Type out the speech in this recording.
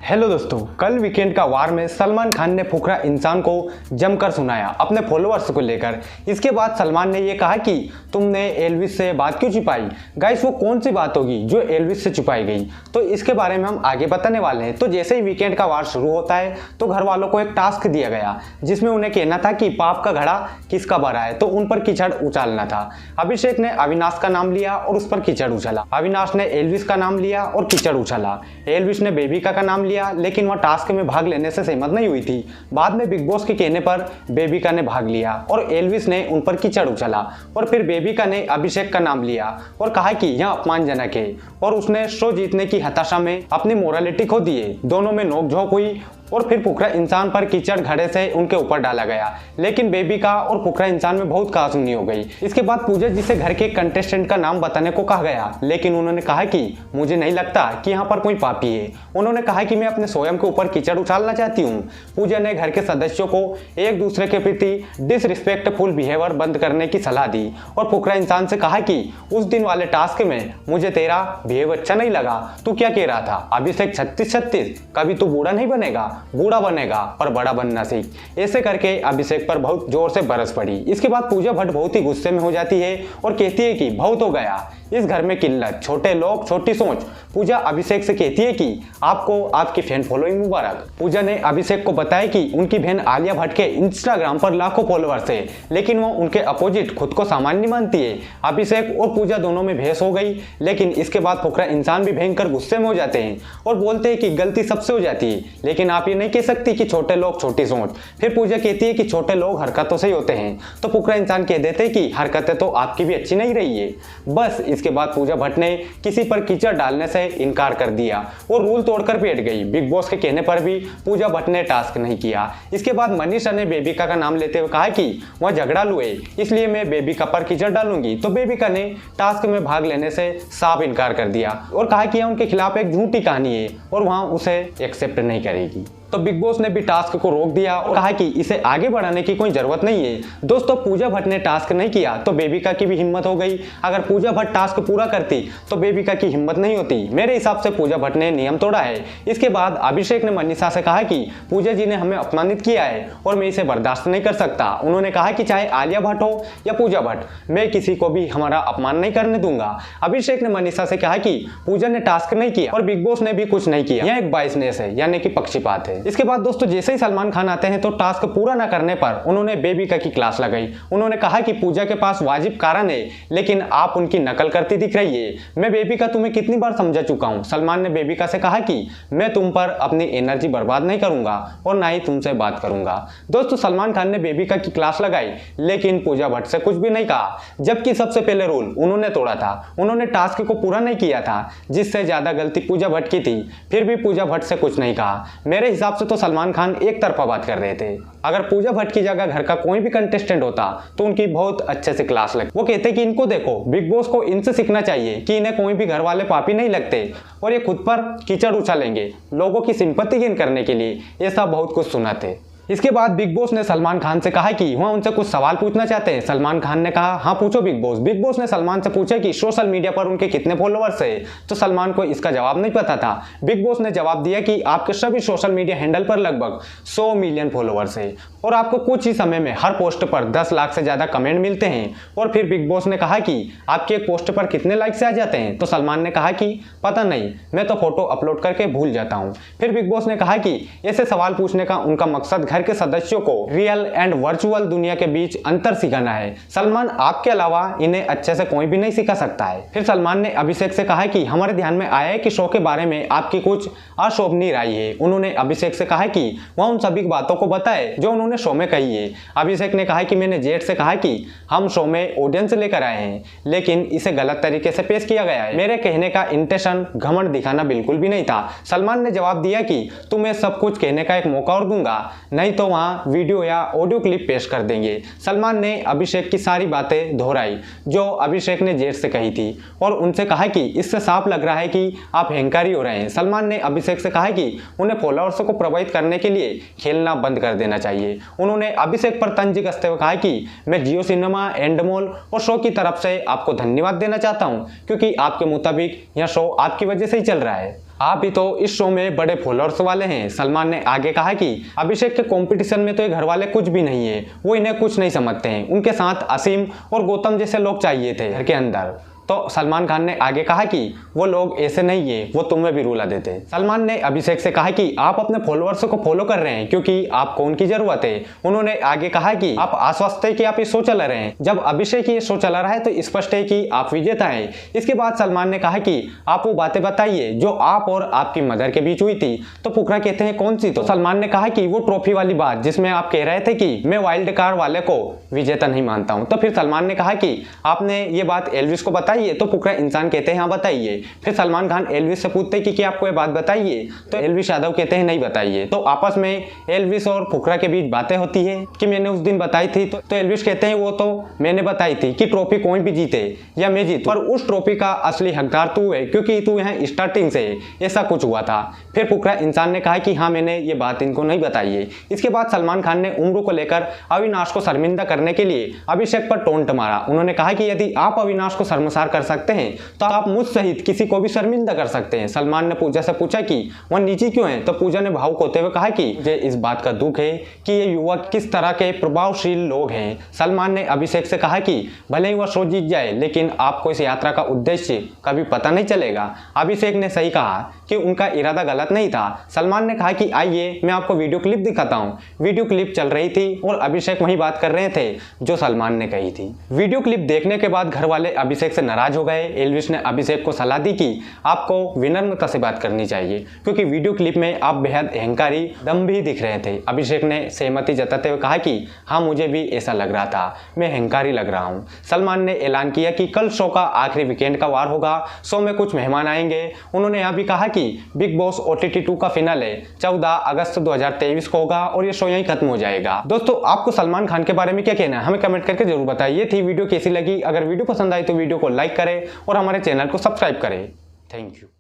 Hello दोस्तों, कल weekend का वार में सलमान खान ने फुकरा इंसान को जमकर सुनाया अपने फॉलोअर्स को लेकर। इसके बाद सलमान ने ये कहा कि तुमने एल्विस से बात क्यों छिपाई। गाइस, वो कौन सी बात होगी जो एल्विस से छिपाई गई, तो इसके बारे में हम आगे बताने वाले हैं। तो जैसे ही वीकेंड का वार शुरू होता है तो घर वालों को एक टास्क दिया गया जिसमें उन्हें कहना था कि पाप का घड़ा किसका भरा है, तो उन पर कीचड़ उछालना था। अभिषेक ने अविनाश का नाम लिया और उस पर कीचड़ उछाला। अविनाश ने एल्विस का नाम लिया और कीचड़ उछाला। एल्विस ने बेबिका का नाम लिया, लेकिन वह टास्क में भाग लेने से सहमत नहीं हुई थी। बाद में बिग बॉस के कहने पर बेबिका ने भाग लिया और एल्विस ने उन पर कीचड़ उछाला। और फिर बेबिका ने अभिषेक का नाम लिया और कहा कि यह अपमानजनक है, और उसने शो जीतने की हताशा में अपनी मोरालिटी खो दिए। दोनों में नोकझोंक हुई और फिर फुकरा इंसान पर कीचड़ घड़े से उनके ऊपर डाला गया, लेकिन बेबिका और फुकरा इंसान में बहुत कहासुनी हो गई। इसके बाद पूजा जी से घर के कंटेस्टेंट का नाम बताने को कहा गया, लेकिन उन्होंने कहा कि मुझे नहीं लगता कि यहाँ पर कोई पापी है। उन्होंने कहा कि मैं अपने स्वयं के ऊपर कीचड़ उछालना चाहती हूँ। पूजा ने घर के सदस्यों को एक दूसरे के प्रति डिसरिस्पेक्टफुल बिहेवियर बंद करने की सलाह दी और फुकरा इंसान से कहा कि उस दिन वाले टास्क में मुझे तेरा बिहेव अच्छा नहीं लगा। तू क्या कह रहा था अभिषेक 36-36, कभी तू बूढ़ा नहीं बनेगा, बूढ़ा बनेगा और बड़ा बनना सीख। ऐसे करके अभिषेक पर बहुत जोर से बरस पड़ी। इसके बाद पूजा भट्ट बहुत ही गुस्से में हो जाती है और कहती है कि बहुत हो गया, इस घर में किल्लत, छोटे लोग छोटी सोच। पूजा अभिषेक से कहती है कि आपको आपकी फैन फॉलोइंग मुबारक। पूजा ने अभिषेक को बताया कि उनकी बहन आलिया भट्ट के इंस्टाग्राम पर लाखों फॉलोअर्स है, लेकिन वो उनके अपोजिट खुद को सामान्य मानती है। अभिषेक और पूजा दोनों में बहस हो गई, लेकिन इसके बाद फुकरा इंसान भी भयंकर गुस्से में हो जाते हैं और बोलते हैं कि गलती सबसे हो जाती है, लेकिन आप ये नहीं कह सकती कि छोटे लोग छोटी सोच। फिर पूजा कहती है कि छोटे लोग हरकतों से ही होते हैं, तो फुकरा इंसान कह देते हैं कि हरकतें तो आपकी भी अच्छी नहीं रही है। बस इसके बाद पूजा भट्ट ने किसी पर कीचड़ डालने से इनकार कर दिया और रूल तोड़कर बैठ गई। बिग बॉस के कहने पर भी पूजा भट्ट ने टास्क नहीं किया। इसके बाद मनीषा ने बेबिका का नाम लेते हुए कहा कि वह झगड़ालू है, इसलिए मैं बेबिका पर कीचड़ डालूंगी। तो बेबिका ने टास्क में भाग लेने से साफ इनकार कर दिया और कहा कि यह उनके खिलाफ एक झूठी कहानी है और वहां उसे एक्सेप्ट नहीं करेगी। तो बिग बॉस ने भी टास्क को रोक दिया और कहा कि इसे आगे बढ़ाने की कोई जरूरत नहीं है। दोस्तों, पूजा भट्ट ने टास्क नहीं किया तो बेबिका की भी हिम्मत हो गई। अगर पूजा भट्ट टास्क पूरा करती तो बेबिका की हिम्मत नहीं होती। मेरे हिसाब से पूजा भट्ट ने नियम तोड़ा है। इसके बाद अभिषेक ने मनीषा से कहा कि पूजा जी ने हमें अपमानित किया है और मैं इसे बर्दाश्त नहीं कर सकता। उन्होंने कहा कि चाहे आलिया भट्ट हो या पूजा भट्ट, मैं किसी को भी हमारा अपमान नहीं करने दूंगा। अभिषेक ने मनीषा से कहा कि पूजा ने टास्क नहीं किया और बिग बॉस ने भी कुछ नहीं किया, यह एक बायसनेस है, यानी कि पक्षपात है। इसके बाद दोस्तों, जैसे ही सलमान खान आते हैं तो टास्क पूरा ना करने पर उन्होंने बेबिका की क्लास लगाई। उन्होंने कहा कि पूजा के पास वाजिब कारण है, लेकिन आप उनकी नकल करती दिख रही है। मैं बेबिका तुम्हें कितनी बार समझा चुका हूं। सलमान ने बेबिका से कहा कि मैं तुम पर अपनी एनर्जी बर्बाद नहीं करूंगा और ना ही तुमसे बात करूंगा। दोस्तों, सलमान खान ने बेबिका की क्लास लगाई, लेकिन पूजा भट्ट से कुछ भी नहीं कहा, जबकि सबसे पहले रूल उन्होंने तोड़ा था। उन्होंने टास्क को पूरा नहीं किया था, जिससे ज्यादा गलती पूजा भट्ट की थी। फिर भी पूजा भट्ट से कुछ नहीं कहा। मेरे हिसाब से तो सलमान खान एक तरफा बात कर रहे थे। अगर पूजा भट्ट की जगह घर का कोई भी कंटेस्टेंट होता तो उनकी बहुत अच्छे से क्लास लगती। वो कहते कि इनको देखो, बिग बॉस को इनसे सीखना चाहिए कि इन्हें कोई भी घर वाले पापी नहीं लगते और ये खुद पर कीचड़ उछालेंगे लोगों की सिंपैथी गेन करने के लिए। ये सब बहुत कुछ सुनाते। इसके बाद बिग बॉस ने सलमान खान से कहा कि वह उनसे कुछ सवाल पूछना चाहते हैं। सलमान खान ने कहा हाँ पूछो बिग बॉस। बिग बॉस ने सलमान से पूछा कि सोशल मीडिया पर उनके कितने फॉलोअर्स है, तो सलमान को इसका जवाब नहीं पता था। बिग बॉस ने जवाब दिया कि आपके सभी सोशल मीडिया हैंडल पर लगभग 100 मिलियन फॉलोअर्स है और आपको कुछ ही समय में हर पोस्ट पर 10 लाख से ज्यादा कमेंट मिलते हैं। और फिर बिग बॉस ने कहा कि आपके एक पोस्ट पर कितने लाइक्स आ जाते हैं, तो सलमान ने कहा कि पता नहीं, मैं तो फोटो अपलोड करके भूल जाता हूँ। फिर बिग बॉस ने कहा कि ऐसे सवाल पूछने का उनका मकसद घर के सदस्यों को रियल एंड वर्चुअल दुनिया के बीच अंतर सिखाना है। सलमान आपके अलावा इन्हें अच्छे से कोई भी नहीं सिखा सकता है। फिर सलमान ने अभिषेक से कहा कि हमारे ध्यान में आया है कि शो के बारे में आपकी कुछ अशोभनीय राय है। उन्होंने अभिषेक से कहा कि वह उन सभी बातों को बताए जो उन्होंने शो में कही है। अभिषेक ने कहा कि मैंने जेठ से कहा कि हम शो में ऑडियंस लेकर आए हैं, लेकिन इसे गलत तरीके से पेश किया गया है। मेरे कहने का इंटेंशन घमंड दिखाना बिल्कुल भी नहीं था। सलमान ने जवाब दिया कि तुम्हें सब कुछ कहने का एक मौका और दूंगा, नहीं तो वहां वीडियो या ऑडियो क्लिप पेश कर देंगे। सलमान ने अभिषेक की सारी बातें दोहराई जो अभिषेक ने जेठ से कही थी और उनसे कहा कि इससे साफ लग रहा है कि आप अहंकारी हो रहे हैं। सलमान ने अभिषेक से कहा कि उन्हें फॉलोअर्स को प्रभावित करने के लिए खेलना बंद कर देना चाहिए। उन्होंने अभिषेक पर तंज कसते हुए कहा कि मैं जियो सिनेमा, एंडमोल और शो की तरफ से आपको धन्यवाद देना चाहता हूं, क्योंकि आपके मुताबिक यह शो आपकी वजह से ही चल रहा है। आप भी तो इस शो में बड़े फॉलोअर्स वाले हैं। सलमान ने आगे कहा कि अभिषेक के कंपटीशन में तो ये घर वाले कुछ भी नहीं है, वो इन्हें कुछ नहीं समझते हैं। उनके साथ असीम और गौतम जैसे लोग चाहिए थे घर के अंदर। तो सलमान खान ने आगे कहा कि वो लोग ऐसे नहीं है, वो तुम्हें भी रुला देते। सलमान ने अभिषेक से कहा कि आप अपने फॉलोअर्स को फॉलो कर रहे हैं क्योंकि आपको उनकी जरूरत है। उन्होंने आगे कहा कि आप आश्वस्त है कि आप ये शो चला रहे हैं। जब अभिषेक ये शो चला रहा है तो स्पष्ट है कि आप विजेता हैं। इसके बाद सलमान ने कहा कि आप वो बातें बताइए जो आप और आपकी मदर के बीच हुई थी। तो फुकरा कहते हैं कौन सी? तो सलमान ने कहा कि वो ट्रॉफी वाली बात जिसमें आप कह रहे थे कि मैं वाइल्ड कार्ड वाले को विजेता नहीं मानता हूं। तो फिर सलमान ने कहा कि आपने ये बात एल्विस को बताई? तो फुकरा इंसान कहते हैं हाँ बताइए। फिर सलमान खान एल्विस से पूछते हैं कि आपको ये बात बताइए? तो एल्विस यादव कहते हैं नहीं बताइए। तो आपस में एल्विस और फुकरा के बीच बातें होती है कि मैंने उस दिन बताई थी। तो एल्विस कहते हैं वो तो मैंने बताई थी कि ट्रॉफी कोई भी जीते या मैं जीतूं, पर उस ट्रॉफी का असली हकदार तू है क्योंकि तू यहाँ स्टार्टिंग से ऐसा कुछ हुआ था। फिर फुकरा इंसान ने कहा कि हाँ मैंने ये बात इनको नहीं बताई है। इसके बाद सलमान खान ने उम्र को लेकर अविनाश को शर्मिंदा करने के लिए अभिषेक पर टोंट मारा। उन्होंने कहा कि यदि आप अविनाश को शर्मसार कर सकते हैं तो आप मुझ सहित किसी को भी शर्मिंदा कर सकते हैं। सलमान ने पूजा से पूछा कि वह नीची क्यों है? तो पूजा ने भावुक होते हुए कहा कि मुझे इस बात का दुख है कि ये युवक किस तरह के प्रभावशील लोग हैं। सलमान ने अभिषेक से कहा कि भले ही वह शो जीत जाए लेकिन आपको इस यात्रा का उद्देश्य कभी पता नहीं चलेगा। अभिषेक ने सही कहा कि उनका इरादा गलत नहीं था। सलमान ने कहा कि आइए मैं आपको वीडियो क्लिप दिखाता हूँ। वीडियो क्लिप चल रही थी और अभिषेक वही बात कर रहे थे जो सलमान ने कही थी। वीडियो क्लिप देखने के बाद घर वाले अभिषेक से नाराज हो गए। एल्विस ने अभिषेक को सलाह दी कि आपको विनम्रता से बात करनी चाहिए क्योंकि वीडियो क्लिप में आप बेहद अहंकारी दम्भी दिख रहे थे। अभिषेक ने सहमति जताते हुए कहा कि हाँ मुझे भी ऐसा लग रहा था, मैं अहंकारी लग रहा हूँ। सलमान ने ऐलान किया कि कल शो का आखिरी वीकेंड का वार होगा। शो में कुछ मेहमान आएंगे। उन्होंने यह भी कहा कि बिग बॉस OTT 2 का फिनाले 14 अगस्त 2023 को होगा और ये शो यहीं खत्म हो जाएगा। दोस्तों आपको सलमान खान के बारे में क्या कहना है हमें कमेंट करके जरूर बताइए। ये थी वीडियो कैसी लगी? अगर वीडियो पसंद आई तो वीडियो को लाइक करें और हमारे चैनल को सब्सक्राइब करें। Thank you.